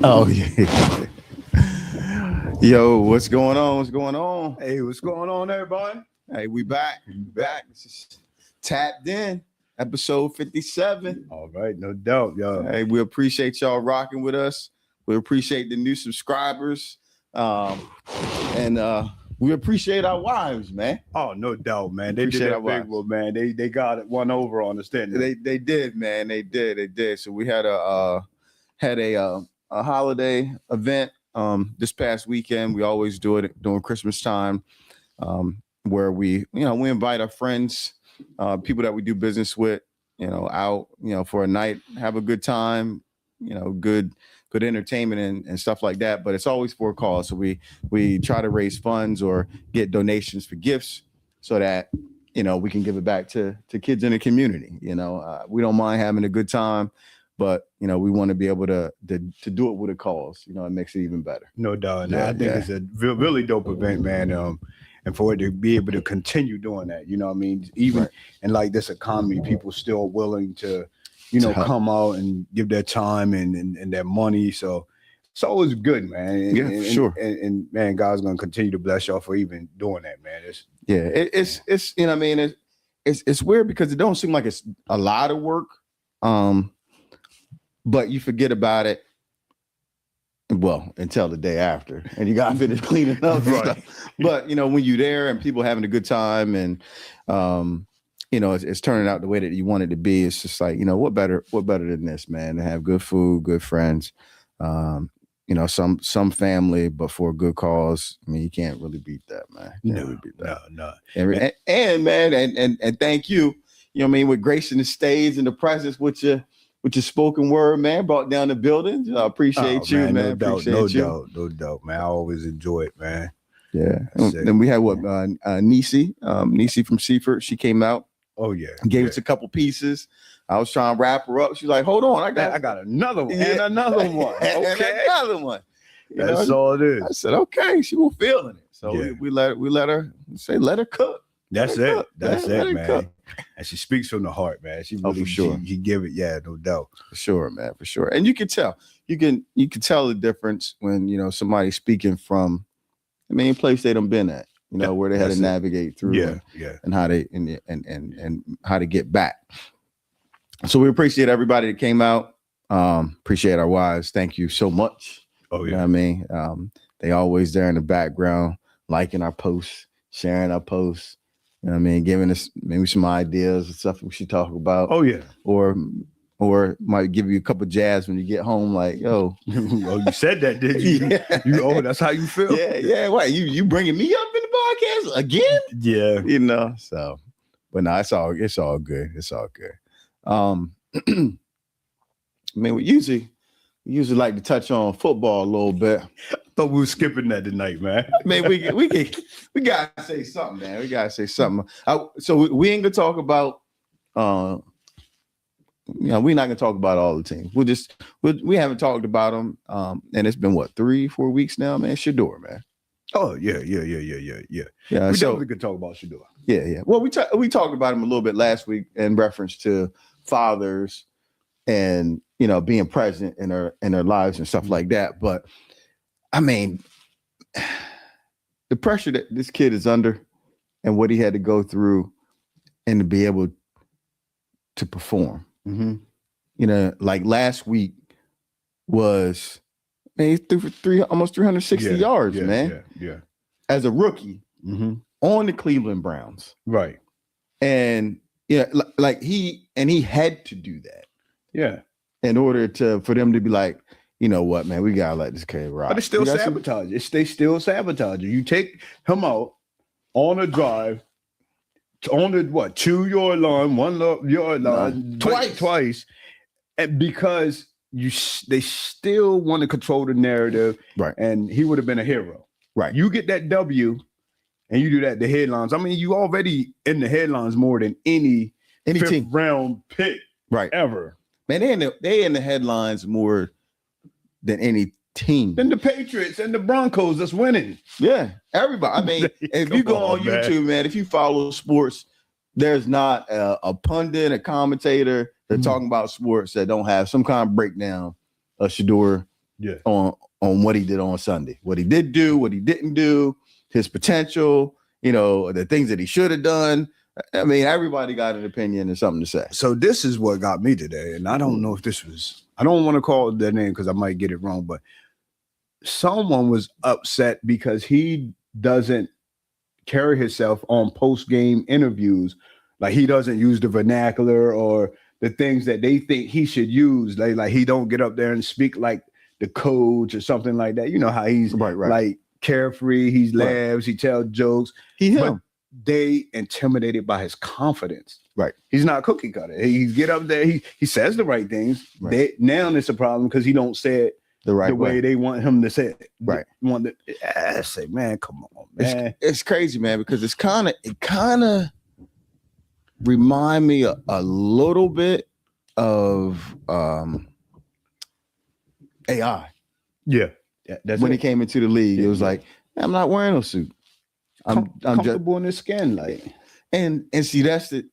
Oh yeah. Yo, what's going on? What's going on? Hey, what's going on, everybody? Hey, we back. We back. This is Tapped In, episode 57. All right, no doubt, y'all. Hey, we appreciate y'all rocking with us. We appreciate the new subscribers. And we appreciate our wives, man. Oh, no doubt, man. They Appreciate did our that big wives. one, man. They got it one over on us, didn't they? They did, man. They did. So we had a holiday event this past weekend. We always do it during Christmas time, where we invite our friends, people that we do business with, out, for a night, have a good time, good entertainment and stuff like that. But it's always for a cause. So we try to raise funds or get donations for gifts so that we can give it back to kids in the community. We don't mind having a good time, but we want to be able to do it with a cause. It makes it even better. No doubt. And I think it's a really dope event, man. And for it to be able to continue doing that, even in like this economy, people still willing to, come out and give their time and their money. So it's always good, man. Sure. And man, God's gonna continue to bless y'all for even doing that, man. It's weird because it don't seem like it's a lot of work, but you forget about it. Well, until the day after, and you got to finish cleaning up. And stuff. But when you're there and people having a good time, and it's turning out the way that you want it to be, it's just like what better than this, man? To have good food, good friends, some family, but for a good cause. I mean, you can't really beat that, man. No. And thank you. With gracing the stage and the presence with your spoken word, man, brought down the building. I appreciate you, man. No doubt, man. I always enjoy it, man. Yeah. Then we had Nisi from Seaford. She came out. Oh yeah. Gave us a couple pieces. I was trying to wrap her up. She's like, "Hold on, I got another one and another one. Okay, another one." That's all it is. I said, "Okay." She was feeling it, so we let her cook. That's it. That's it, man. Cook. And she speaks from the heart, man. She really, for sure. She give it, no doubt. For sure, man, for sure. And you can tell. You can tell the difference when somebody's speaking from a place they done been at, where they had to navigate through and how they and how to get back. So we appreciate everybody that came out. Appreciate our wives. Thank you so much. Oh yeah. You know what I mean? They always there in the background, liking our posts, sharing our posts. You know what I mean? Giving us maybe some ideas and stuff we should talk about. Oh yeah. Or might give you a couple jabs when you get home, like, yo. Oh, you said that, did you? Yeah. That's how you feel? Yeah. What, you bringing me up in the podcast again? Yeah. So, but no, it's all good. It's all good. We usually like to touch on football a little bit. I thought we were skipping that tonight, man. We gotta say something, man. We gotta say something. So we ain't gonna talk about we're not gonna talk about all the teams. We haven't talked about them. And it's been 3-4 weeks now, man. Shador, man. Oh yeah. We definitely could talk about Shador. Yeah. Well, we talked about him a little bit last week in reference to fathers and being present in their lives and stuff like that. But I mean, the pressure that this kid is under and what he had to go through and to be able to perform. Mm-hmm. Like last week was, man, he threw for almost 360 yards, man. Yeah. As a rookie on the Cleveland Browns. Right. And like he had to do that. Yeah. In order for them to be like, you know what, man, we gotta let this kid rock. But it's still sabotage. They still sabotage you. You take him out on a drive, on the 2-yard line, 1-yard line, twice, and because they still want to control the narrative, right? And he would have been a hero, right? You get that W, and you do that. The headlines. I mean, you already in the headlines more than any fifth round pick, right? Ever. Man, they in the headlines more than any team. Than the Patriots and the Broncos that's winning. Yeah, everybody. I mean, if you go on YouTube, man, if you follow sports, there's not a pundit, a commentator that's talking about sports that don't have some kind of breakdown of Shador on what he did on Sunday, what he did do, what he didn't do, his potential, the things that he should have done. I mean, everybody got an opinion and something to say. So this is what got me today, and I don't know if this was, I don't want to call their name because I might get it wrong, but someone was upset because he doesn't carry himself on post-game interviews. Like he doesn't use the vernacular or the things that they think he should use. Like he don't get up there and speak like the coach or something like that. You know how he's like carefree, he laughs, he tells jokes. But they intimidated by his confidence. Right. He's not cookie cutter. He get up there, he says the right things. Right. Now it's a problem because he don't say it the way they want him to say it. Right. I say, man, come on, man. It's crazy, man, because it kind of remind me a little bit of AI. Yeah. That's when he came into the league, it was like, I'm not wearing no suit. I'm comfortable in his skin, like, and see, that's it.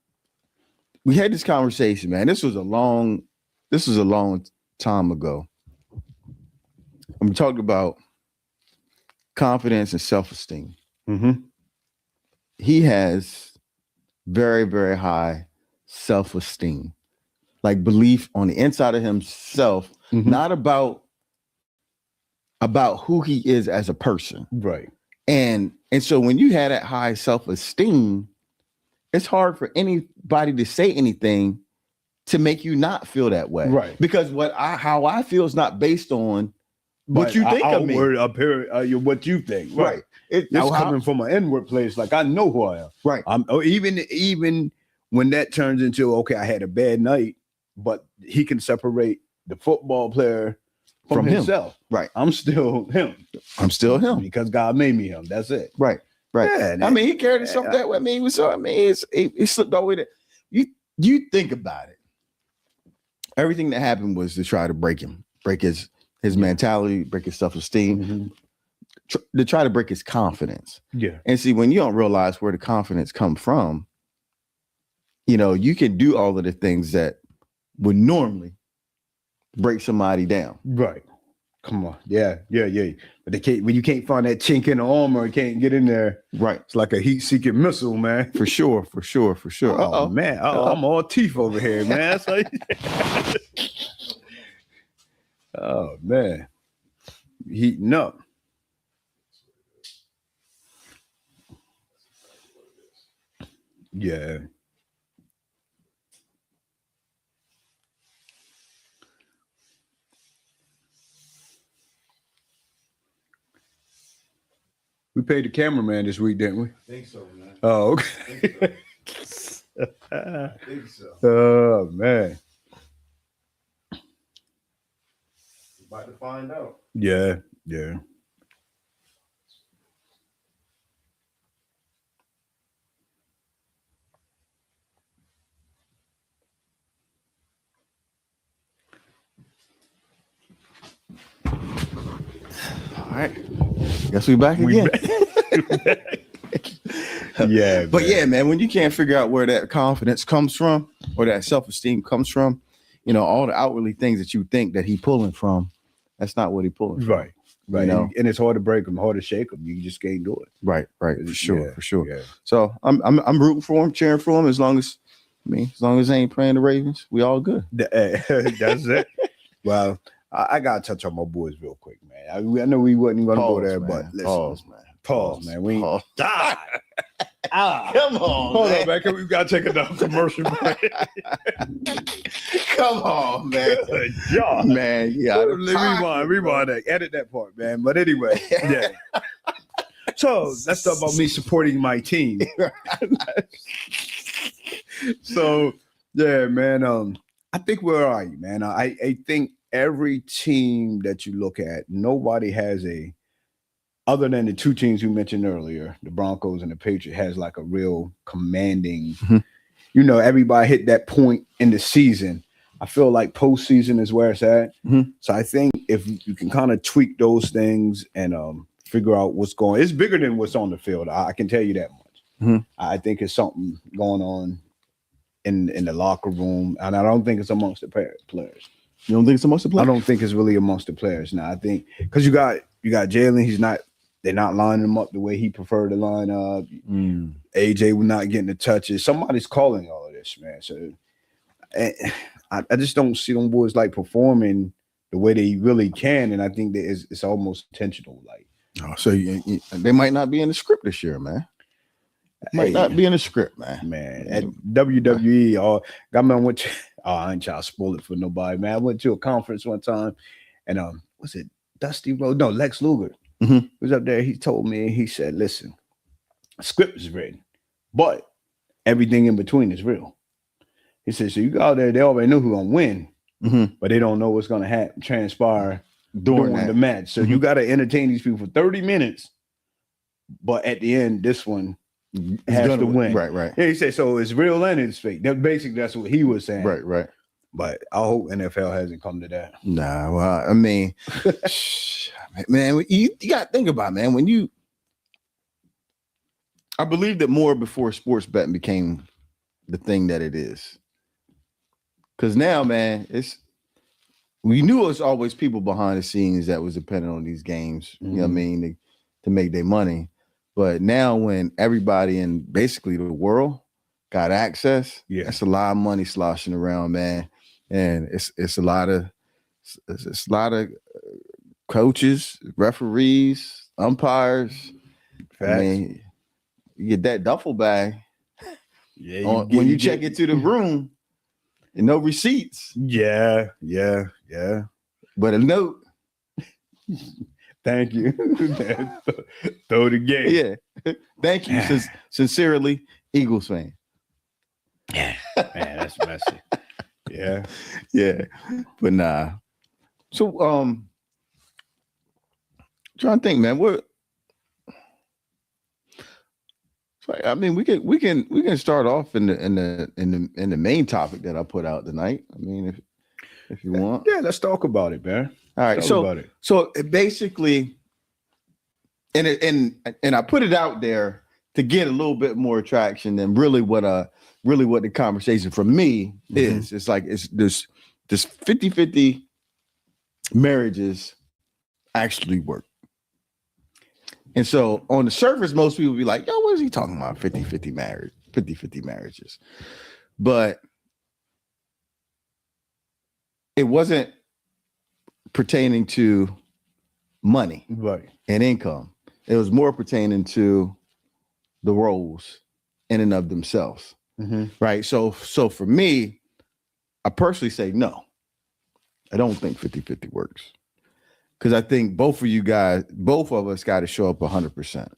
We had this conversation, man. This was a long time ago. And we talked about confidence and self-esteem. Mm-hmm. He has very, very high self-esteem, like belief on the inside of himself, not about who he is as a person. Right. And so when you have that high self-esteem, it's hard for anybody to say anything to make you not feel that way. Right. Because how I feel is not based on what you think of me. Up here, what you think. Right. It's coming from an inward place. Like I know who I am. Right. Even when that turns into, okay, I had a bad night, but he can separate the football player from himself. Right. I'm still him. Because God made me him. That's it. Right. Yeah, I mean, he carried himself that way. I mean, he slipped all the way there. You think about it. Everything that happened was to try to break him, break his mentality, break his self-esteem, to try to break his confidence. Yeah. And see, when you don't realize where the confidence comes from, you can do all of the things that would normally break somebody down. Right. Come on. Yeah. But when you can't find that chink in the armor, it can't get in there. Right. It's like a heat-seeking missile, man. For sure. Oh, man. I'm all teeth over here, man. Oh, man. Heating up. Yeah. We paid the cameraman this week, didn't we? I think so, man. Oh, okay. I think so. Oh, man. About to find out. Yeah. All right. Guess we back again. Yeah. But yeah, man, when you can't figure out where that confidence comes from or that self-esteem comes from, all the outwardly things that you think that he pulling from, that's not what he pulling from. Right. And it's hard to break him, hard to shake him. You just can't do it. Right. For sure. Yeah. So I'm rooting for him, cheering for him. As long as they ain't playing the Ravens, we all good. That's it. Well, I gotta touch on my boys real quick, man. I know we wasn't gonna go there, man. But listen, Pause, man. We ain't die. Come on, hold on, man. We gotta take another commercial break. Come on, man. Yeah, man. Yeah. Rewind that. Edit that part, man. But anyway, yeah. So let's talk about me supporting my team. So yeah, man. I think we're all right, man. I think every team that you look at, nobody has other than the two teams you mentioned earlier, the Broncos and the Patriots, has like a real commanding, everybody hit that point in the season. I feel like postseason is where it's at. So I think if you can kind of tweak those things and figure out what's going, it's bigger than what's on the field. I can tell you that much. I think it's something going on in the locker room, and I don't think it's amongst the players. You don't think it's amongst the players? I don't think it's really amongst the players now. I think because you got Jalen, they're not lining him up the way he preferred to line up. AJ was not getting the touches. Somebody's calling all of this, man. So I just don't see them boys like performing the way they really can, and I think that it's almost intentional. Like, so they might not be in the script this year, man. Might not be in the script, man. Man, at WWE, I ain't trying to spoil it for nobody, man. I went to a conference one time, and was it Dusty Rhodes? No, Lex Luger was up there. He told me, he said, "Listen, script is written, but everything in between is real." He said, "So you go out there, they already know who's gonna win, but they don't know what's gonna transpire during the match. So you got to entertain these people for 30 minutes, but at the end, this one." Has to win. Right. Yeah, he said, so it's real and it's fake. That's what he was saying. Right. But I hope NFL hasn't come to that. Nah, well, I mean, man, you got to think about it, man. I believe that more before sports betting became the thing that it is. Because now, man, we knew it was always people behind the scenes that was dependent on these games, you know what I mean, to make their money. But now when everybody in basically the world got access, it's a lot of money sloshing around, man. And it's a lot of coaches, referees, umpires. Facts. I mean, you get that duffel bag. Yeah, when you check into the room, and no receipts. Yeah. But a note. Thank you. Throw the game. Yeah. Thank you. Sincerely, Eagles fan. Yeah. Man, that's messy. Yeah. But nah. So trying to think, man. I mean, we can start off in the main topic that I put out tonight. I mean, if you want. Yeah, let's talk about it, man. All right, so basically, and I put it out there to get a little bit more traction than really what the conversation for me is. It's like this 50-50 marriages actually work. And so on the surface, most people be like, yo, what is he talking about? 50-50 marriages. But it wasn't pertaining to money and income. It was more pertaining to the roles in and of themselves. Right. So for me, I personally say no. I don't think 50-50 works. Because I think both of us got to show up 100%.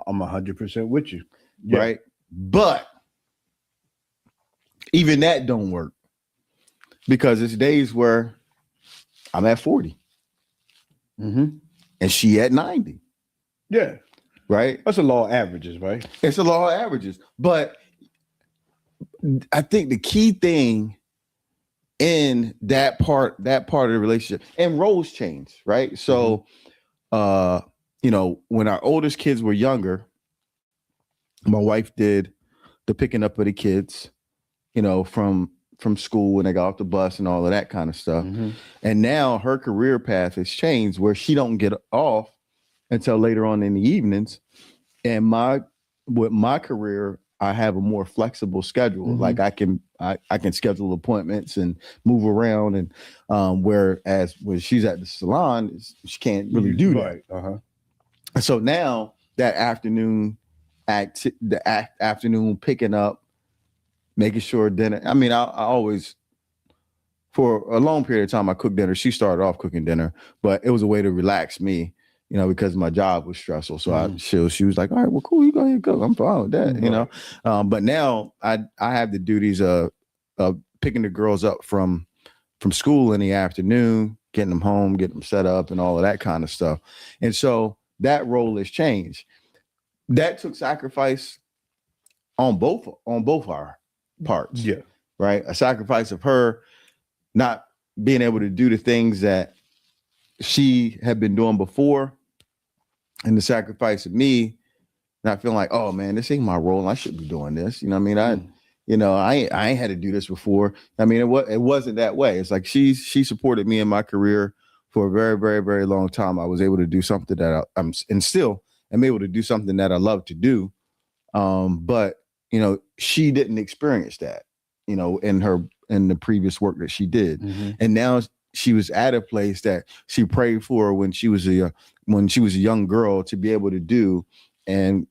I'm 100% with you. Yeah. Right. But even that don't work. Because it's days where I'm at 40. And she at 90. Yeah. Right? That's a law of averages, right? It's a law of averages. But I think the key thing in that part of the relationship, and roles change, right? So when our oldest kids were younger, my wife did the picking up of the kids, from school when they got off the bus and all of that kind of stuff. And now her career path has changed where she don't get off until later on in the evenings. And with my career, I have a more flexible schedule. Like I can schedule appointments and move around. And whereas when she's at the salon, she can't really do that. So now that afternoon afternoon picking up, making sure dinner. I mean, I always, for a long period of time, I cooked dinner. She started off cooking dinner, but it was a way to relax me, because my job was stressful. So she was like, all right, well, cool. You go ahead and cook. I'm fine with that, But now I have the duties of picking the girls up from school in the afternoon, getting them home, getting them set up and all of that kind of stuff. And so that role has changed. That took sacrifice on both our parts. Yeah. Right. A sacrifice of her not being able to do the things that she had been doing before, and the sacrifice of me not feeling like, oh man, this ain't my role. I should be doing this. You know what I mean? I ain't had to do this before. I mean, it wasn't that way. It's like she supported me in my career for a very, very, very long time. I was able to do something that I'm and still am able to do something that I love to do. But she didn't experience that, in the previous work that she did. Mm-hmm. And now she was at a place that she prayed for when she was a young girl to be able to do. And,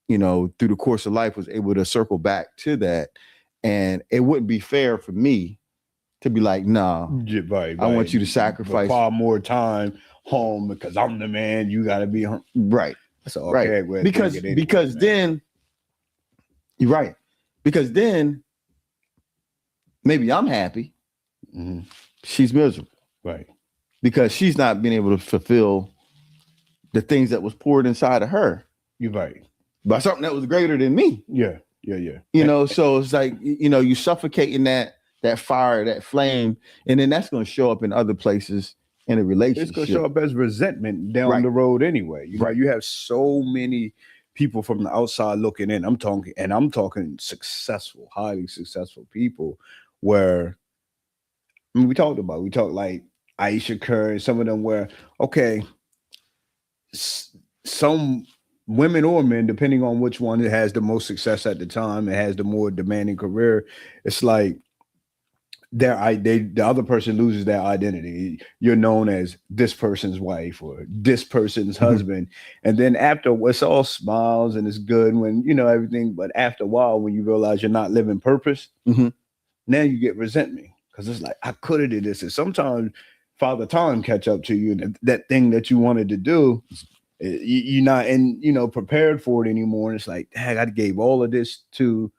through the course of life was able to circle back to that. And it wouldn't be fair for me to be like, nah, right. I want you to sacrifice far more time home because I'm the man. You got to be home. Right. That's okay. Right. Because then you're right. Because then maybe I'm happy. Mm-hmm. She's miserable. Right. Because she's not being able to fulfill the things that was poured inside of her. You're right. By something that was greater than me. Yeah. So it's like, you suffocating that fire, that flame, and then that's going to show up in other places in a relationship. It's going to show up as resentment down the road anyway. You have so many people from the outside looking in. I'm talking successful, highly successful people where, we talked like Aisha Curry, some of them where, okay, some women or men, depending on which one has the most success at the time, it has the more demanding career. It's like the other person loses their identity. You're known as this person's wife or this person's husband. And then after, it's all smiles and it's good when, everything. But after a while, when you realize you're not living purpose, now you get resentment because it's like, I could have did this. And sometimes Father Time catch up to you and that thing that you wanted to do, you're not prepared for it anymore. And it's like, dang, I gave all of this to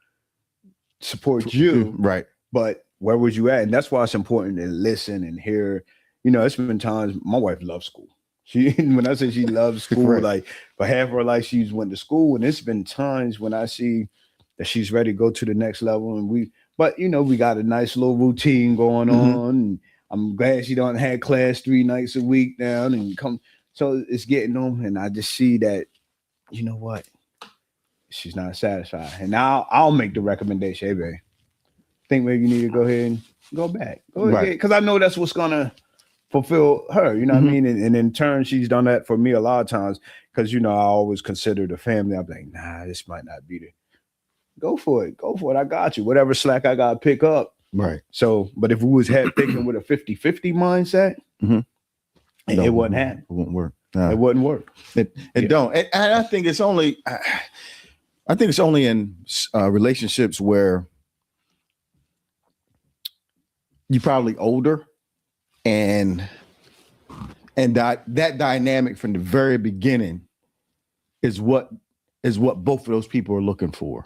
support you. Right. But where was you at? And that's why it's important to listen and hear. It's been times my wife loves school. When I say she loves school, right. Like for half of her life, she's went to school. And it's been times when I see that she's ready to go to the next level. And we got a nice little routine going on. And I'm glad she don't have class 3 nights a week now and come. So it's getting on, and I just see that, you know what? She's not satisfied. And now I'll make the recommendation. Hey, babe, think maybe you need to go ahead and go back. Go ahead. Because I know that's what's going to fulfill her. You know what I mean? And in turn, she's done that for me a lot of times because, I always consider the family. I'm like, nah, this might not be go for it. I got you. Whatever slack I got to pick up. Right. So, but if we was thinking with a 50-50 mindset, it wouldn't happen. It wouldn't work. No. It wouldn't work. It don't. And I think it's only. I think it's only in relationships where you're probably older, and that dynamic from the very beginning is what both of those people are looking for.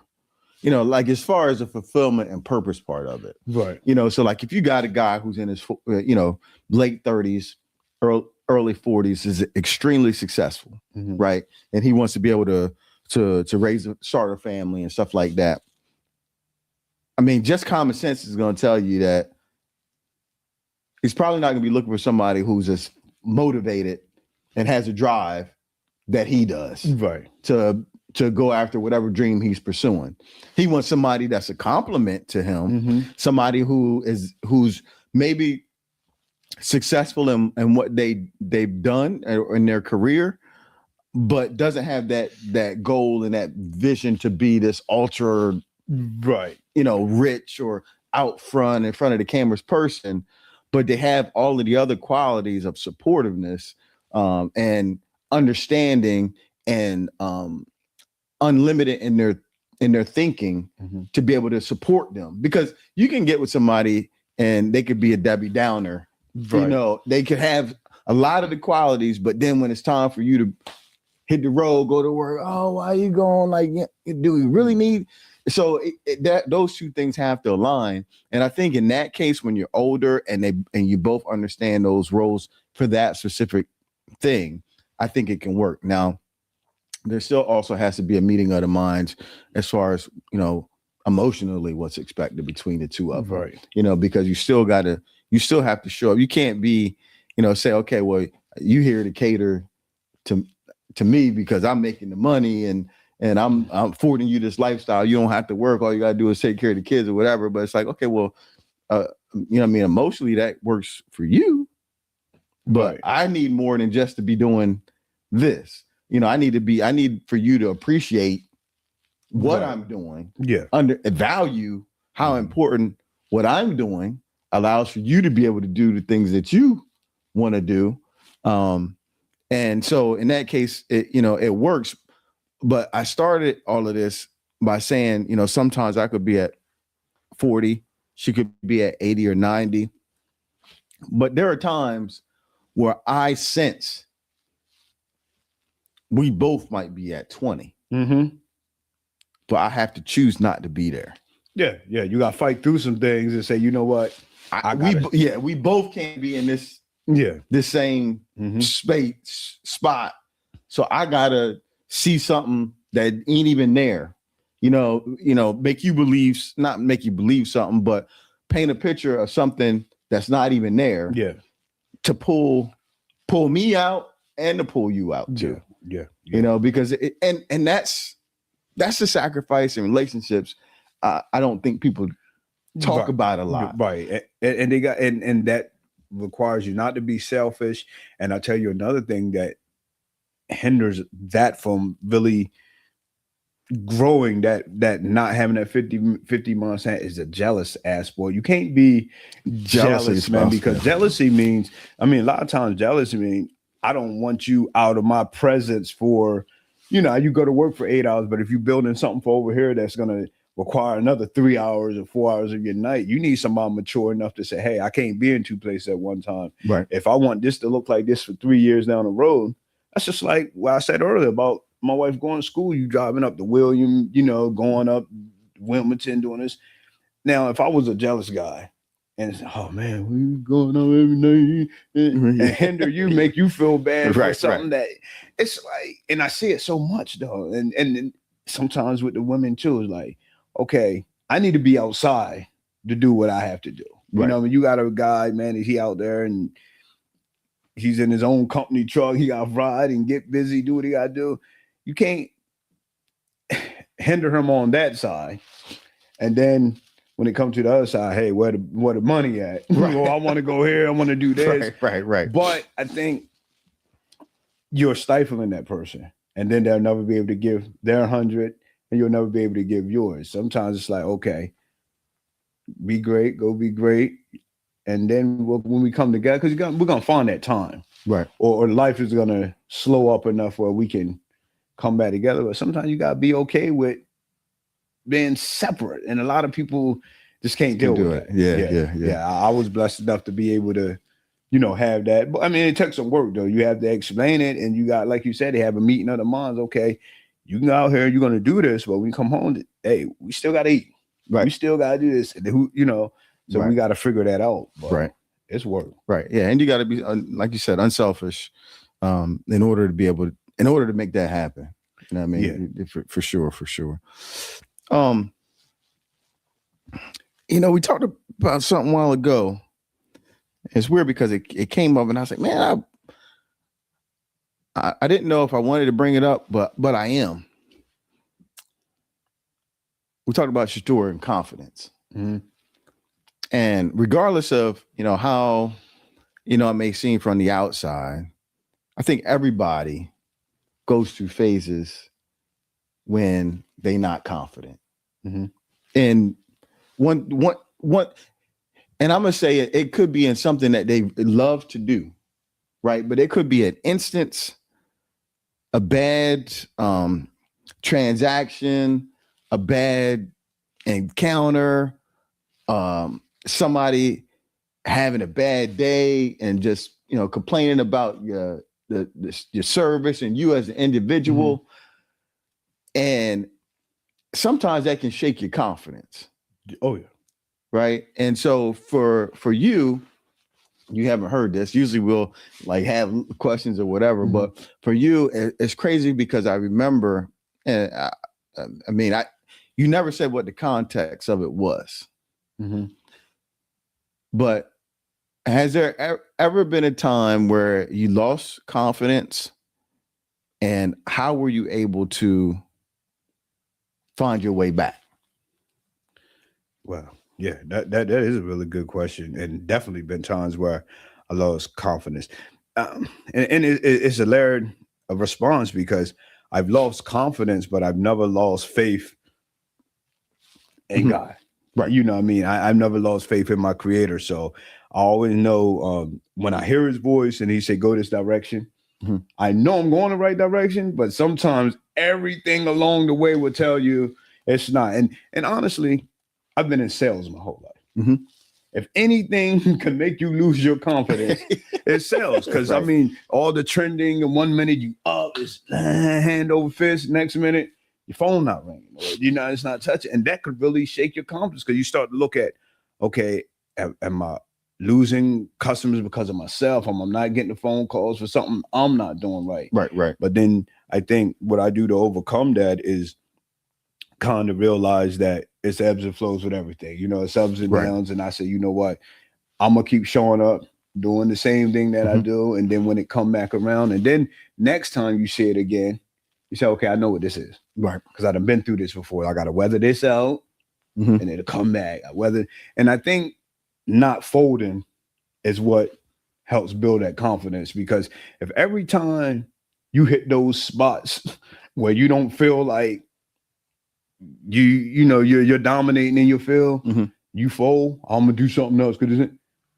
Like as far as the fulfillment and purpose part of it. Right. So like if you got a guy who's in his late 30s, early 40s, is extremely successful, right? And he wants to be able to start a family and stuff like that. I mean, just common sense is going to tell you that he's probably not going to be looking for somebody who's as motivated and has a drive that he does, right? To go after whatever dream he's pursuing. He wants somebody that's a compliment to him, somebody who's maybe successful in what they've done in their career, but doesn't have that goal and that vision to be this ultra, right, rich or out front in front of the cameras person, but they have all of the other qualities of supportiveness and understanding and unlimited in their thinking to be able to support them. Because you can get with somebody and they could be a Debbie Downer. Right. They could have a lot of the qualities, but then when it's time for you to hit the road, go to work, oh, why are you going? Like, do we really need? So those two things have to align. And I think in that case, when you're older and you both understand those roles for that specific thing, I think it can work. Now, there still also has to be a meeting of the minds as far as, emotionally what's expected between the two of them, right? Because you still have to show up. You can't be, say, okay, well, you here to cater to me because I'm making the money and and I'm affording you this lifestyle. You don't have to work. All you gotta do is take care of the kids or whatever. But it's like, okay, well, you know what I mean? Emotionally, that works for you, but Right. I need more than just to be doing this. You know, I need for you to appreciate what Right. I'm doing. Yeah. Value how important what I'm doing allows for you to be able to do the things that you want to do. And so in that case, it works. But I started all of this by saying, sometimes I could be at 40, she could be at 80 or 90. But there are times where I sense we both might be at 20. But I have to choose not to be there. Yeah. You got to fight through some things and say, you know what? We both can't be in this same spot. So I gotta see something that ain't even there. Make you believe, not make you believe something, but paint a picture of something that's not even there. Yeah. To pull me out and to pull you out too. Yeah. Because that's the sacrifice in relationships. I don't think people talk about a lot. Right. And they got and that requires you not to be selfish. And I'll tell you another thing that hinders that from really growing, that not having that 50 mindset is a jealous ass boy. You can't be jealous, man, because jealousy means, a lot of times jealousy means I don't want you out of my presence for, you go to work for 8 hours, but if you're building something for over here that's going to require another 3 hours or 4 hours of your night, you need somebody mature enough to say, hey, I can't be in two places at one time. Right. If I want this to look like this for 3 years down the road, that's just like what I said earlier about my wife going to school, you driving up to William, going up Wilmington, doing this. Now, if I was a jealous guy and oh man, we going out every night and hinder you, make you feel bad for something that it's like, and I see it so much though. And sometimes with the women too, it's like, okay, I need to be outside to do what I have to do. When you got a guy, man, he out there and he's in his own company truck, he got to ride and get busy, do what he got to do. You can't hinder him on that side. And then when it comes to the other side, hey, where the money at? Right. Well, I want to go here, I want to do this. Right. But I think you're stifling that person. And then they'll never be able to give their 100 and you'll never be able to give yours. Sometimes it's like, okay, be great, go be great. And then when we come together, because we're going to find that time. Right. Or life is going to slow up enough where we can come back together. But sometimes you got to be okay with being separate. And a lot of people just can't deal with it. Yeah. I was blessed enough to be able to, have that. But it took some work though. You have to explain it. And you got, like you said, they have a meeting of the minds. Okay, you can go out here, you're going to do this. But when you come home, hey, we still got to eat. Right. We still got to do this. So we got to figure that out. But it's work. Right. Yeah. And you got to be, like you said, unselfish in order to make that happen. You know what I mean? Yeah. For sure. We talked about something a while ago. It's weird because it came up and I was like, man, I didn't know if I wanted to bring it up, but I am. We talked about Shatur and confidence. Mm-hmm. And regardless of, how, it may seem from the outside, I think everybody goes through phases when they're not confident. Mm-hmm. And one, and I'm going to say it could be in something that they love to do, right? But it could be an instance, a bad transaction, a bad encounter, somebody having a bad day and just, complaining about your service and you as an individual. Mm-hmm. And sometimes that can shake your confidence. Oh yeah. Right. And so for you haven't heard this. Usually we'll like have questions or whatever, mm-hmm. but for you, it's crazy because I remember, and you never said what the context of it was. Mm-hmm. But has there ever been a time where you lost confidence, and how were you able to find your way back? Well, yeah, that is a really good question, and definitely been times where I lost confidence, and it's a layered response because I've lost confidence, but I've never lost faith in God. Right. You know what I mean? I've never lost faith in my creator. So I always know when I hear his voice and he say, go this direction, I know I'm going the right direction, but sometimes everything along the way will tell you it's not. And honestly, I've been in sales my whole life. If anything can make you lose your confidence, it's sales. Because I mean, all the trending, and 1 minute you up, it's hand over fist. Next minute, your phone not ringing, or it's not touching, and that could really shake your confidence because you start to look at, okay, am I losing customers because of myself? Am I not getting the phone calls for something I'm not doing right? Right. But then I think what I do to overcome that is kind of realize that it's ebbs and flows with everything. It's ups and downs. And I say, you know what? I'm gonna keep showing up, doing the same thing that I do. And then when it come back around, and then next time you see it again, you say, okay, I know what this is. Right. Because I've been through this before. I gotta weather this out and it'll come back. And I think not folding is what helps build that confidence, because if every time you hit those spots where you don't feel like you're dominating in your field, you fold, I'm gonna do something else, because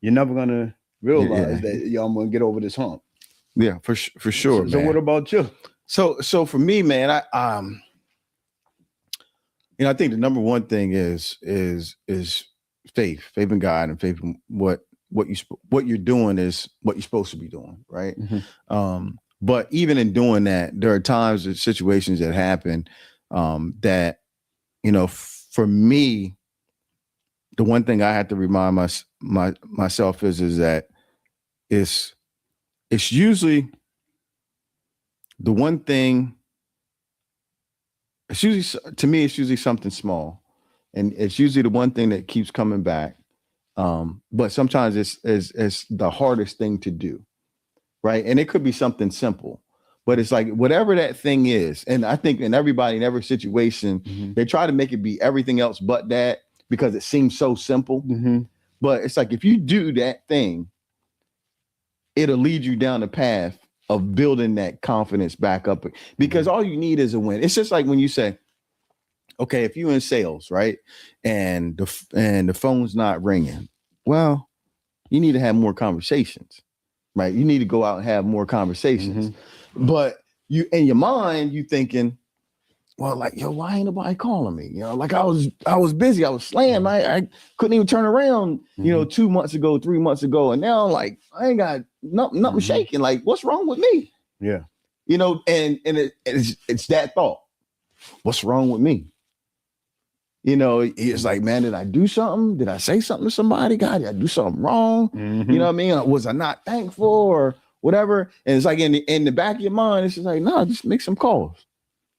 you're never gonna realize that I'm gonna get over this hump. Yeah, for sure. So what about you? So for me, man, I think the number one thing is faith in God, and faith in what you're doing is what you're supposed to be doing, right? But even in doing that, there are times and situations that happen that, for me, the one thing I have to remind myself is that it's usually the one thing. It's usually, to me, it's usually something small, and it's usually the one thing that keeps coming back. But sometimes it's the hardest thing to do, right? And it could be something simple, but it's like whatever that thing is. And I think in every situation, they try to make it be everything else but that, because it seems so simple. But it's like, if you do that thing, it'll lead you down the path of building that confidence back up, because all you need is a win. It's just like when you say, okay, if you're in sales, right, and the phone's not ringing, well, you need to have more conversations, right? You need to go out and have more conversations. But you, in your mind, you thinking, well, like, yo, why ain't nobody calling me? Like I was busy, I was slammed, I couldn't even turn around, 2 months ago, 3 months ago, and now like I ain't got nothing shaking. Like, what's wrong with me? Yeah, and it's that thought. What's wrong with me? It's like, man, did I do something? Did I say something to somebody? God, did I do something wrong? You know what I mean? Was I not thankful or whatever? And it's like in the back of your mind, it's just like, no, just make some calls.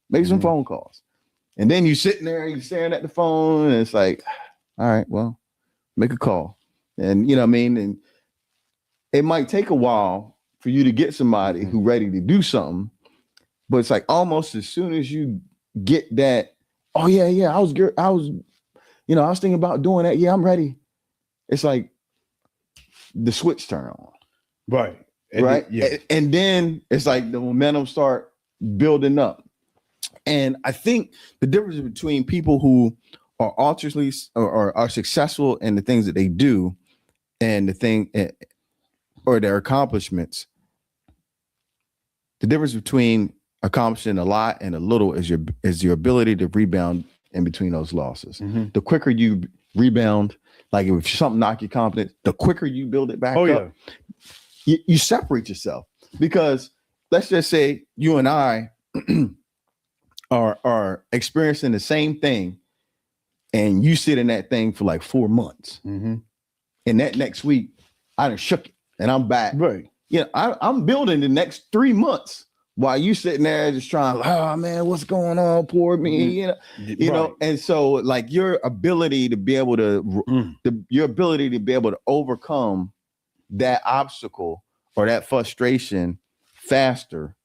Make some phone calls. And then you sitting there and you're staring at the phone, and it's like, all right, well, make a call. And you know what I mean? And it might take a while for you to get somebody who's ready to do something, but it's like almost as soon as you get that, oh yeah, I was thinking about doing that. Yeah, I'm ready. It's like the switch turn on. Right. Right. And then it's like the momentum start building up. And I think the difference between people who are ultimately or are successful in the things that they do and the thing or their accomplishments, the difference between accomplishing a lot and a little is your ability to rebound in between those losses. The quicker you rebound, like if something knock your confidence, the quicker you build it back up. You separate yourself, because let's just say you and I are experiencing the same thing, and you sit in that thing for like 4 months, and that next week I done shook it and I'm back. Right. I'm building the next 3 months while you sitting there just trying, oh man, what's going on? Poor me, And so like your ability to be able to overcome that obstacle or that frustration faster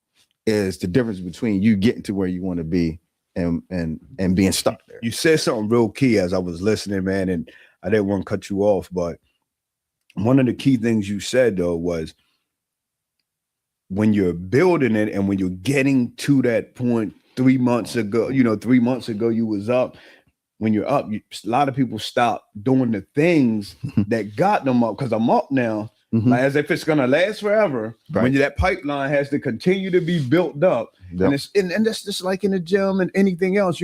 is the difference between you getting to where you want to be and being stuck there. You said something real key as I was listening, man, and I didn't want to cut you off, but one of the key things you said though was when you're building it and when you're getting to that point 3 months ago, 3 months ago you was up. When you're up, a lot of people stop doing the things that got them up because I'm up now. Like as if it's gonna last forever. Right. When that pipeline has to continue to be built up, and that's just like in the gym and anything else.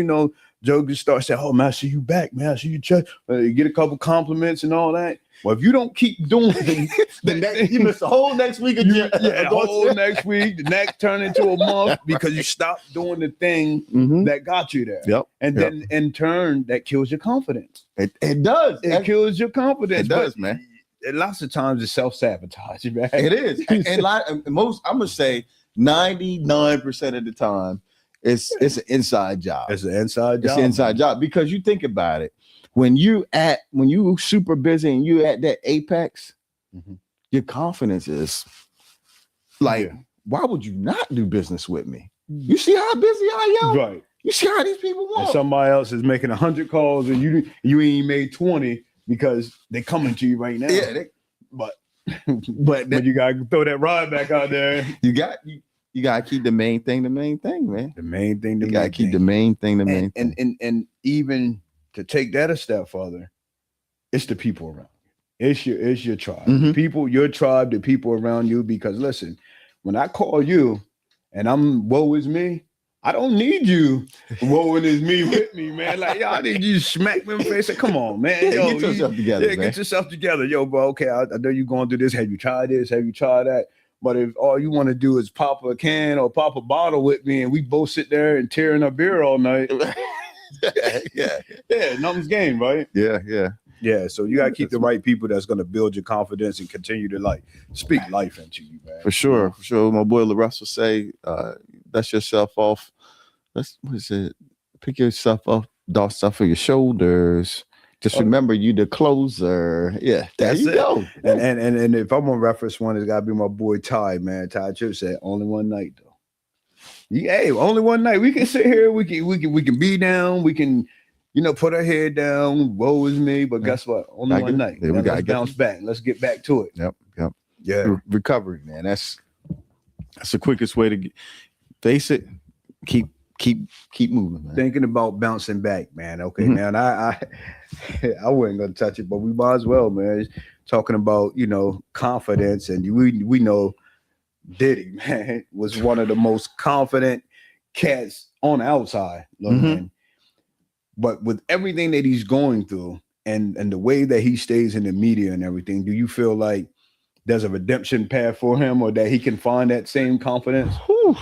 Joe just starts saying, "Oh man, I see you back, man. I see you check." You get a couple compliments and all that. Well, if you don't keep doing you miss the whole next week of the whole next week, the next turn into a month because you stopped doing the thing that got you there. Yep. And then in turn, that kills your confidence. It does. It kills your confidence. It does, man. Lots of times it's self-sabotage, man. It is. And I'm gonna say 99% of the time, it's an inside job. It's an inside job. It's an inside job because you think about it. When you super busy and you at that apex, your confidence is like, why would you not do business with me? You see how busy I am? Right. You see how these people want. And somebody else is making 100 calls and you ain't made 20 because they coming to you right now. Yeah, but you gotta throw that rod back out there. You gotta keep the main thing, man. The main thing, you gotta keep the main thing, thing. And even to take that a step further, it's the people around you. It's your tribe. The people, your tribe, the people around you. Because listen, when I call you and I'm woe is me, I don't need you woe is me with me, man. Like, yo, I need you to smack me in the face. Say, come on, man. Yo, get yourself together, man. Get yourself together. Yo, bro, okay, I know you're going through this. Have you tried this? Have you tried that? But if all you want to do is pop a can or pop a bottle with me and we both sit there and tearing a beer all night. yeah, nothing's game, right? Yeah. So you gotta keep the right people that's gonna build your confidence and continue to speak life into you, man. For sure. My boy LaRuss will say, dust yourself off. Pick yourself up, dust off of your shoulders. Just remember you the closer. Yeah, that's you it. Go. And if I'm gonna reference one, it's gotta be my boy Ty, man. Ty Chip said, only one night though. Hey, only one night. We can sit here. We can be down. We can, put our head down. Woe is me. But guess what? Only one night. Yeah, we gotta bounce back. Let's get back to it. Yep. Yeah. Recovery, man. That's the quickest way to face it. Keep moving, man. Thinking about bouncing back, man. Okay, now I wasn't gonna touch it, but we might as well, man. Talking about confidence, and we know Diddy, man, was one of the most confident cats on the outside, man. But with everything that he's going through and the way that he stays in the media and everything, do you feel like there's a redemption path for him or that he can find that same confidence? Whew,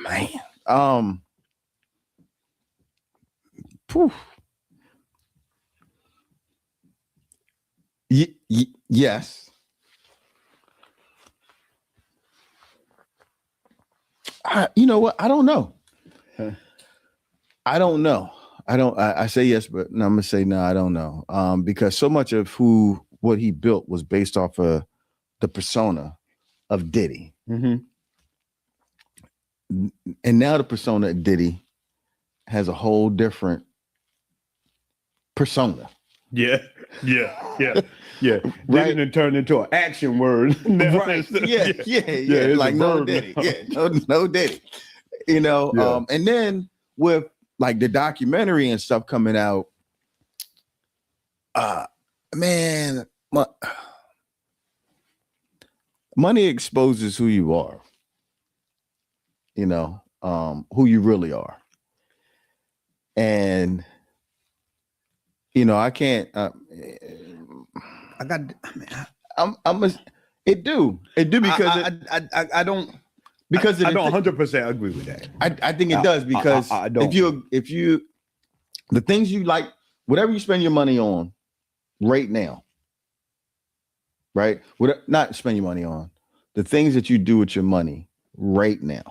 man. Yes. You know what? I don't know. I don't know. I say yes, but I'm gonna say no. I don't know. Because so much of what he built was based off of the persona of Diddy, and now the persona of Diddy has a whole different persona. Yeah. Right, and turned into an action word. Right. Yeah. Like no Diddy. Yeah, no Diddy. And then with like the documentary and stuff coming out, man, money exposes who you are. Who you really are. And I can't. It do because I don't. Because I don't 100% agree with that. I think it does because I don't. if you the things you like, whatever you spend your money on right now, right? Not spend your money on the things that you do with your money right now.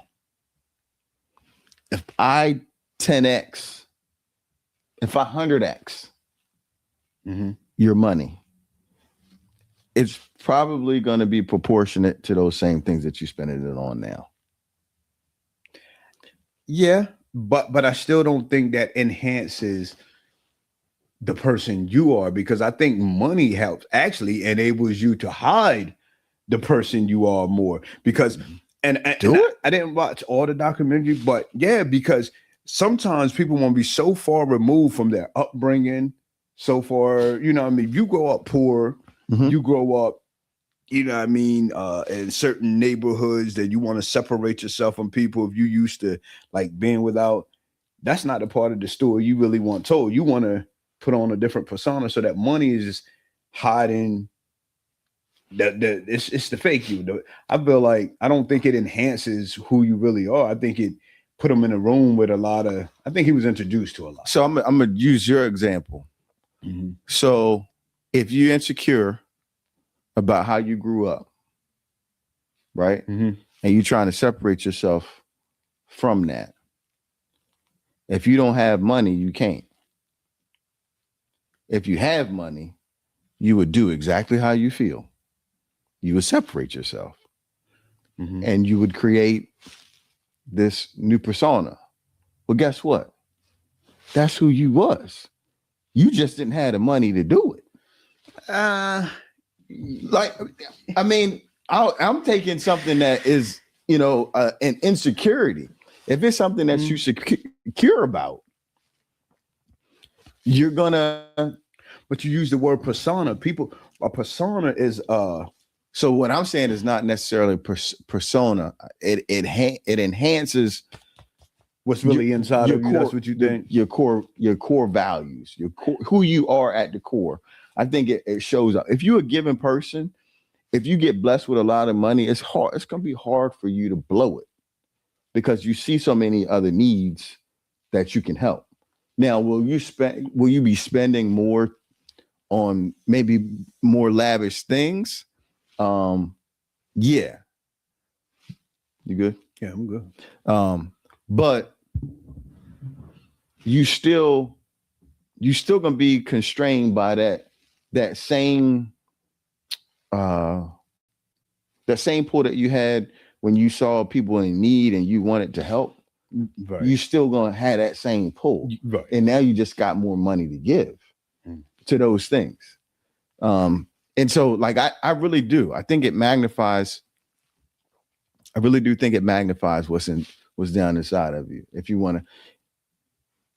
If I 10x, if I 100x your money, it's probably going to be proportionate to those same things that you're spending it on now. Yeah, but I still don't think that enhances the person you are, because I think money helps actually enables you to hide the person you are more. Because I didn't watch all the documentary, but yeah, because sometimes people want to be so far removed from their upbringing, so far, you know what I mean? You grow up poor, you grow up, you know what I mean, in certain neighborhoods that you want to separate yourself from people if you used to like being without. That's not the part of the story you really want told. You want to put on a different persona so that money is just hiding it's the fake you. I feel like I don't think it enhances who you really are. I think it put him in a room with a lot of. I think he was introduced to a lot. So I'm gonna use your example. So if you're insecure about how you grew up, right, and you're trying to separate yourself from that, if you don't have money, you can't. If you have money, you would do exactly how you feel. You would separate yourself and you would create this new persona. Well, guess what? That's who you was. You just didn't have the money to do it. Like, I mean, I'm taking something that is, you know, an insecurity. If it's something that you secure about, you're gonna. But you use the word persona. A persona is So what I'm saying is not necessarily persona. It enhances what's really inside of you. That's what you think. Your core values, who you are at the core. I think it shows up. If you're a given person, if you get blessed with a lot of money, it's hard. It's gonna be hard for you to blow it because you see so many other needs that you can help. Now, will you be spending more on maybe more lavish things? Yeah. You good? Yeah, I'm good. But you still gonna be constrained by that same pull that you had when you saw people in need and you wanted to help. Right. You still gonna have that same pull. Right. And now you just got more money to give to those things. And so, like, I really do. I think it magnifies. I really do think it magnifies what's down inside of you. If you want to,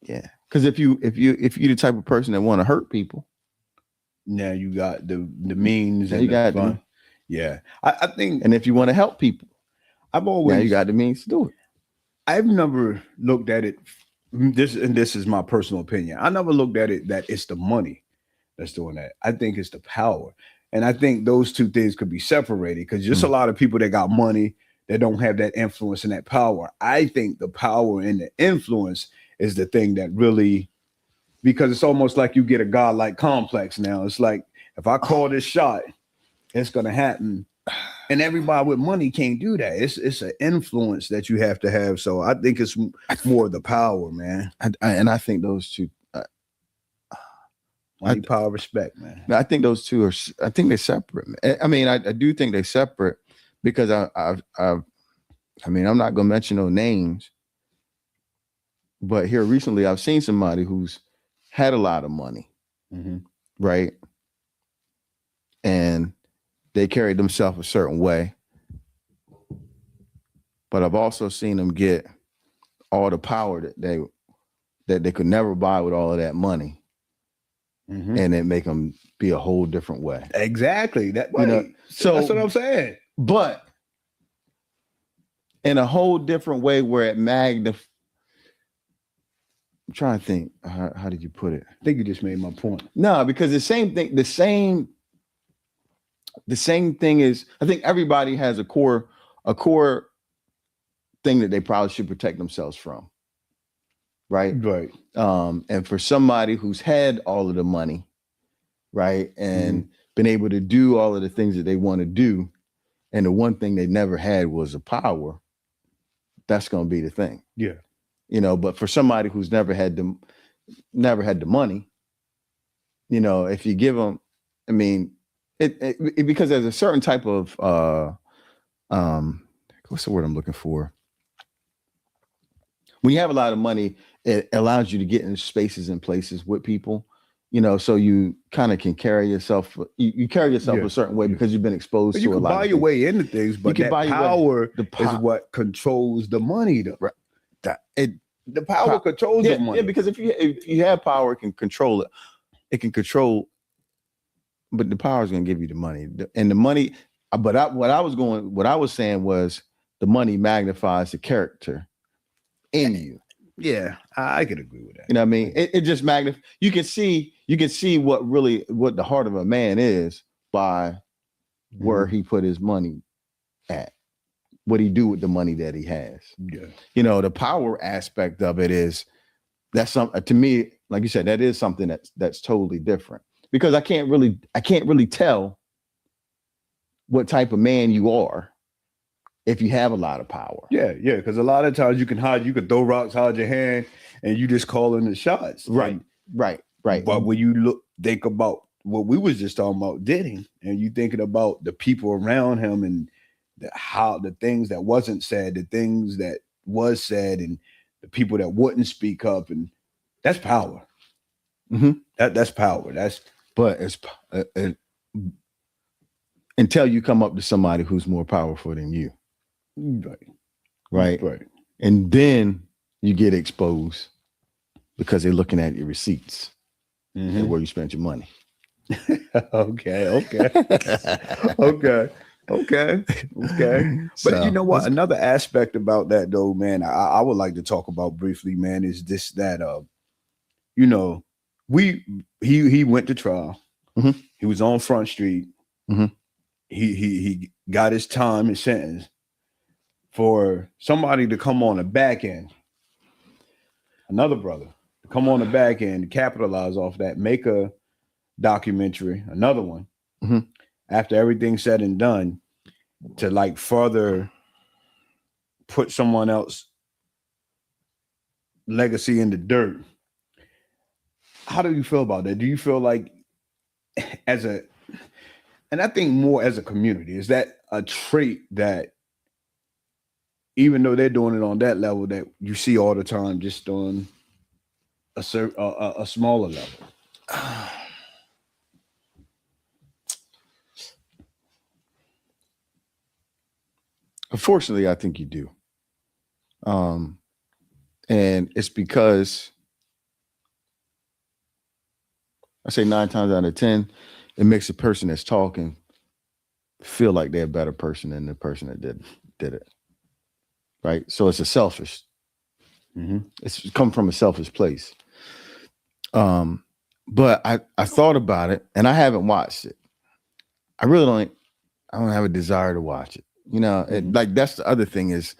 yeah. Because if you're the type of person that want to hurt people, now you got the means and you got fun. Yeah, I think. And if you want to help people, now you got the means to do it. I've never looked at it. This is my personal opinion. I never looked at it that it's the money that's doing that. I think it's the power. And I think those two things could be separated because just a lot of people that got money that don't have that influence and that power. I think the power and the influence is the thing that really, because it's almost like you get a godlike complex now. It's like, if I call this shot, it's going to happen. And everybody with money can't do that. It's an influence that you have to have. So I think it's more of the power, man. And I think those two, money, power, respect, man. I think those two are. I think they're separate. I mean, I do think they're separate because I mean, I'm not gonna mention no names, but here recently I've seen somebody who's had a lot of money, right, and they carried themselves a certain way. But I've also seen them get all the power that they could never buy with all of that money. And it make them be a whole different way. Exactly. So that's what I'm saying. But in a whole different way where it I'm trying to think. How did you put it? I think you just made my point. No, because the same thing is, I think everybody has a core thing that they probably should protect themselves from. Right. And for somebody who's had all of the money, right, and been able to do all of the things that they want to do, and the one thing they never had was the power, that's going to be the thing. Yeah. You know, but for somebody who's never had the money, you know, if you give them, I mean, it because there's a certain type of what's the word I'm looking for? when you have a lot of money, it allows you to get in spaces and places with people, you know, so you kind of can carry yourself. You carry yourself a certain way because you've been exposed But to you a can lot buy of your things. way into things, but can that buy your way. power The is what controls the money, though. Right. The power controls the money. Yeah, because if you have power, it can control it. It can control, but the power is going to give you the money, and the money. What I was saying was the money magnifies the character in you. Yeah, I could agree with that. You know what I mean? It just magnifies. You can see what the heart of a man is by where he put his money at, what he do with the money that he has. Yeah. You know, the power aspect of it is that's something to me, like you said, that is something that's totally different, because I can't really tell what type of man you are if you have a lot of power. Yeah, because a lot of times you can throw rocks, hide your hand, and you just calling the shots. Right. But when you think about what we was just talking about, Diddy, and you thinking about the people around him and the things that wasn't said, the things that was said, and the people that wouldn't speak up, and that's power. Mm-hmm. That's power. But it's until you come up to somebody who's more powerful than you. Right. And then you get exposed because they're looking at your receipts and where you spent your money. Okay. But you know what? Another aspect about that, though, man, I would like to talk about briefly, man, is this that you know, he went to trial. Mm-hmm. He was on Front Street. Mm-hmm. He got his time, his sentence, for somebody to come on the back end, another brother to come on the back end, capitalize off that, make a documentary, another one, after everything's said and done, to like further put someone else's legacy in the dirt. How do you feel about that? Do you feel like and I think more as a community, is that a trait that, even though they're doing it on that level, that you see all the time, just on a smaller level? Unfortunately, I think you do. And it's because I say 9 times out of 10, it makes the person that's talking feel like they're a better person than the person that did it. Right. So it's a selfish. It's come from a selfish place. But I thought about it, and I haven't watched it. I don't have a desire to watch it. You know, like that's the other thing is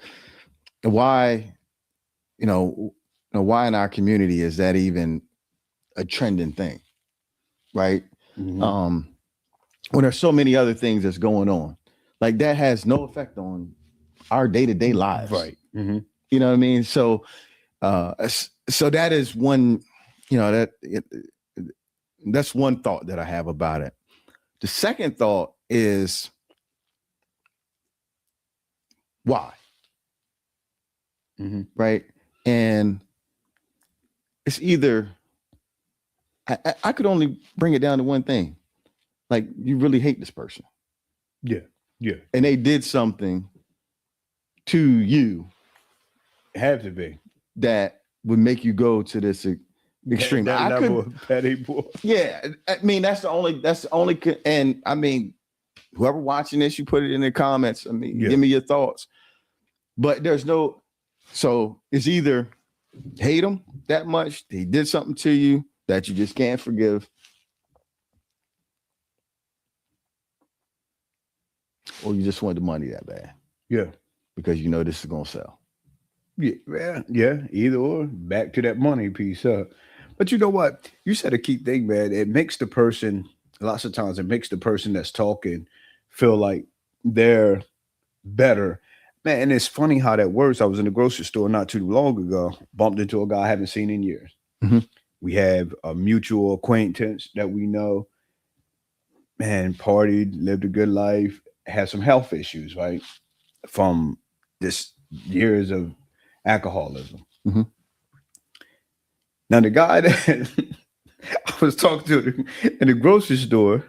why, why in our community is that even a trending thing, right? When there's so many other things that's going on, like that has no effect on our day-to-day lives, right? You know what I mean? So, so that is one, that's one thought that I have about it. The second thought is why, right? And it's either I could only bring it down to one thing. Like, you really hate this person. Yeah. And they did something to you. Have to be. That would make you go to this extreme. That level of petty boy. Yeah. I mean, that's the only, and I mean, whoever watching this, you put it in the comments. I mean, give me your thoughts. But so it's either hate them that much, they did something to you that you just can't forgive, or you just want the money that bad. Yeah. Because you know this is gonna sell. Yeah. Either or. Back to that money piece. But you know what? You said a key thing, man. It makes the person, lots of times, it makes the person that's talking feel like they're better. Man, and it's funny how that works. I was in the grocery store not too long ago, bumped into a guy I haven't seen in years. We have a mutual acquaintance that we know. Man, partied, lived a good life, had some health issues, right? From this years of alcoholism. Mm-hmm. Now the guy that I was talking to in the grocery store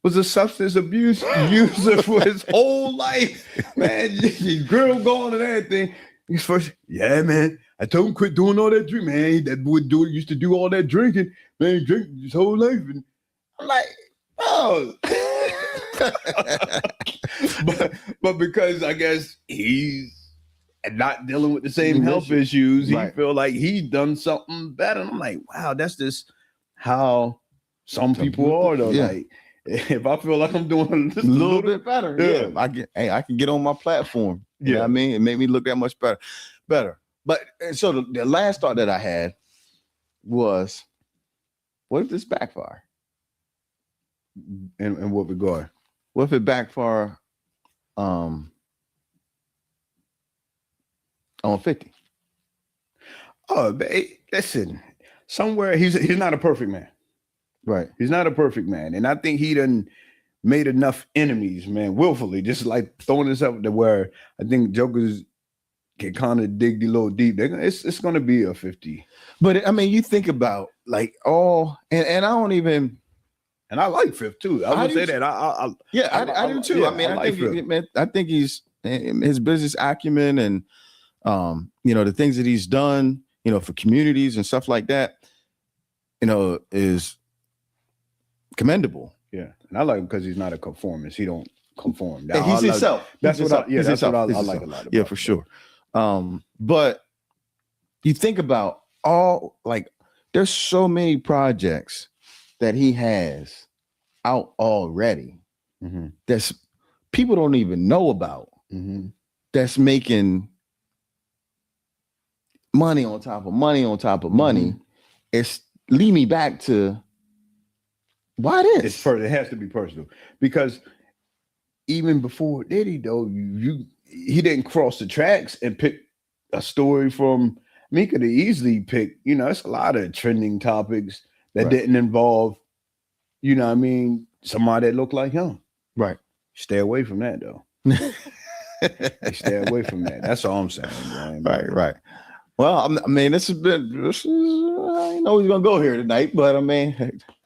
was a substance abuse user for his whole life. Man, his girl gone and everything. He's first, yeah, man. I told him quit doing all that drink, man. That boy used to do all that drinking, man. Drink his whole life. And I'm like, oh. but because I guess he's not dealing with the same health issues, he feel like he's done something better. And I'm like, wow, that's just how some people are though. Yeah. Like, if I feel like I'm doing a little bit better, I can get on my platform. You know what I mean? It made me look that much better. But so the last thought that I had was, what if this backfire? In what regard? What if it backfire on 50? Oh, listen, somewhere he's not a perfect man. Right. He's not a perfect man. And I think he done made enough enemies, man, willfully, just like throwing this up to where I think jokers can kind of dig a little deep. It's going to be a 50. But I mean, you think about like and I don't even. And I like Fifth too. I would say that. I do too. I mean, I think he's his business acumen and the things that he's done, for communities and stuff like that, is commendable. Yeah, and I like him because he's not a conformist. He don't conform. He's himself. That's what I like a lot about. Yeah, for sure. But you think about there's so many projects that he has out already that's people don't even know about. That's making money on top of money on top of money. It's lead me back to why this? It has to be personal because even before Diddy, though, he didn't cross the tracks and pick a story from. I mean, he could have easily picked. It's a lot of trending topics that didn't involve. Somebody that looked like him. Right. Stay away from that, though. Stay away from that. That's all I'm saying. Man. Right. Well, I mean, this is I didn't know he's gonna go here tonight, but I mean,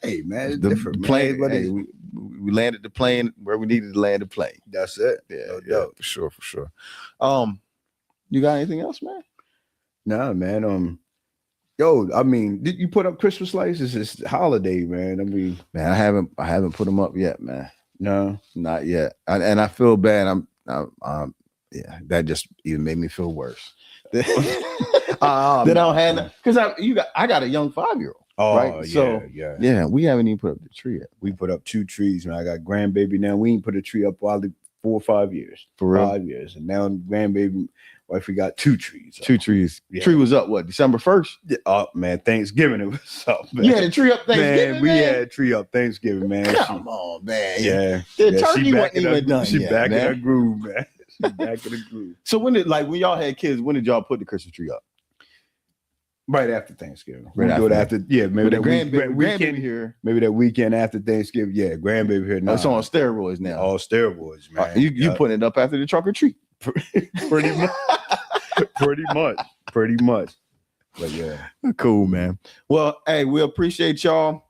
hey man, it's different. The plane, we landed the plane where we needed to land the plane. That's it. Yeah, for sure. You got anything else, man? Nah, man. I mean, did you put up Christmas lights? It's holiday, man. I mean, man, I haven't put them up yet, man. No, not yet. And I feel bad. That just even made me feel worse. That I don't have because I got a young 5-year-old. Oh, right? Yeah, we haven't even put up the tree yet. We put up 2 trees, man. I got grandbaby now. We ain't put a tree up probably 4 or 5 years. For real? 5 years. And now grandbaby wife, we got 2 trees. 2 trees. Yeah. Tree was up what, December 1st? Yeah, man, Thanksgiving it was up, man. You had a tree up Thanksgiving, man? We had a tree up Thanksgiving, man. Come on, man. Yeah. The turkey wasn't even done She yet, back man. in her groove, man. She back in the groove. So when y'all had kids, when did y'all put the Christmas tree up? Right after Thanksgiving. Maybe that weekend here. Maybe that weekend after Thanksgiving. Yeah, grandbaby here now. It's on steroids now. All steroids, man. You putting it up after the trunk or treat. Pretty much. But yeah. Cool, man. Well, hey, we appreciate y'all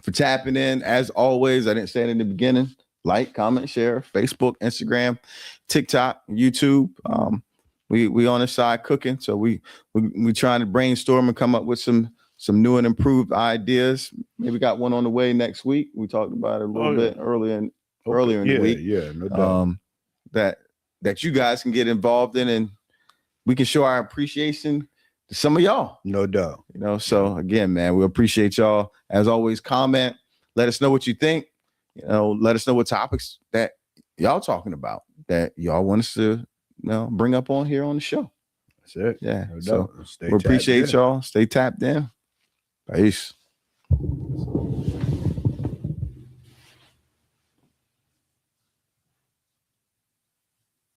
for tapping in. As always, I didn't say it in the beginning. Like, comment, share, Facebook, Instagram, TikTok, YouTube. We on the side cooking, so we trying to brainstorm and come up with some new and improved ideas. Maybe got one on the way next week. We talked about it a little bit earlier in the week. Yeah, no doubt. That you guys can get involved in, and we can show our appreciation to some of y'all. No doubt. So again, man, we appreciate y'all. As always, comment. Let us know what you think. Let us know what topics that y'all talking about that y'all want us to bring up on here on the show. That's it. Yeah. No so we appreciate y'all. Stay tapped in. Peace.